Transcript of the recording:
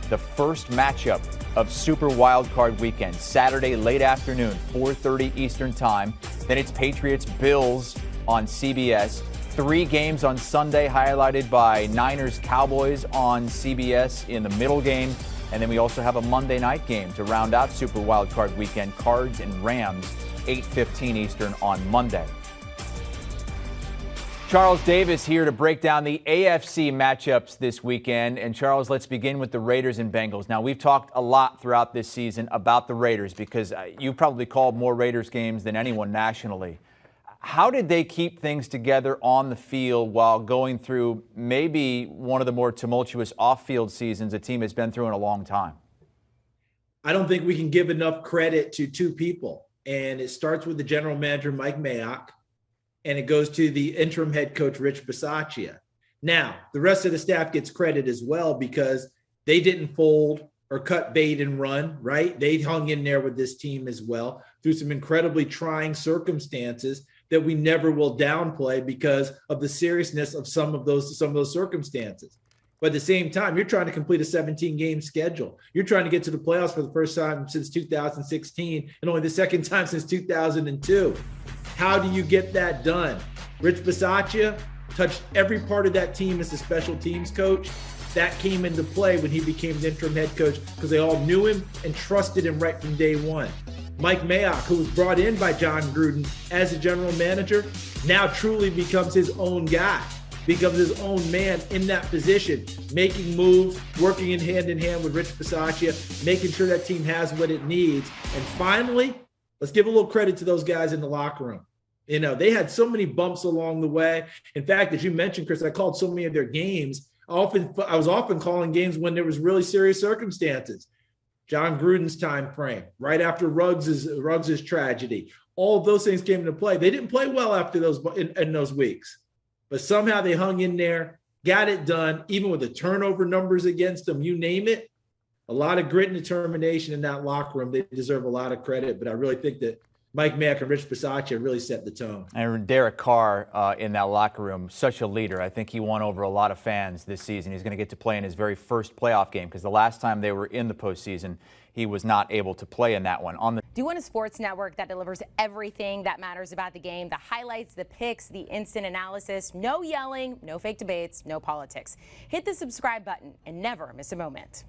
the first matchup of Super Wildcard Weekend, Saturday late afternoon, 4:30 Eastern Time. Then it's Patriots-Bills on CBS. 3 games on Sunday, highlighted by Niners-Cowboys on CBS in the middle game. And then we also have a Monday night game to round out Super Wildcard Weekend, Cards and Rams, 8:15 Eastern on Monday. Charles Davis here to break down the AFC matchups this weekend. And Charles, let's begin with the Raiders and Bengals. Now, we've talked a lot throughout this season about the Raiders because you probably called more Raiders games than anyone nationally. How did they keep things together on the field while going through maybe one of the more tumultuous off-field seasons a team has been through in a long time? I don't think we can give enough credit to 2 people. And it starts with the general manager, Mike Mayock, and it goes to the interim head coach, Rich Bisaccia. Now, the rest of the staff gets credit as well because they didn't fold or cut bait and run, right? They hung in there with this team as well through some incredibly trying circumstances that we never will downplay because of the seriousness of some of those circumstances. But at the same time, you're trying to complete a 17-game schedule. You're trying to get to the playoffs for the first time since 2016 and only the second time since 2002. How do you get that done? Rich Bisaccia touched every part of that team as the special teams coach. That came into play when he became the interim head coach because they all knew him and trusted him right from day one. Mike Mayock, who was brought in by John Gruden as a general manager, now truly becomes his own guy, becomes his own man in that position, making moves, working in hand with Rich Bisaccia, making sure that team has what it needs. And finally, let's give a little credit to those guys in the locker room. You know, they had so many bumps along the way. In fact, as you mentioned, Chris, I called so many of their games. I was often calling games when there was really serious circumstances. John Gruden's time frame, right after Ruggs's tragedy. All of those things came into play. They didn't play well after those in those weeks, but somehow they hung in there, got it done, even with the turnover numbers against them, you name it. A lot of grit and determination in that locker room. They deserve a lot of credit, but I really think that Mike Mayock and Rich Bisaccia really set the tone. And Derek Carr in that locker room, such a leader. I think he won over a lot of fans this season. He's going to get to play in his very first playoff game because the last time they were in the postseason, he was not able to play in that one. Do you want a sports network that delivers everything that matters about the game? The highlights, the picks, the instant analysis, no yelling, no fake debates, no politics. Hit the subscribe button and never miss a moment.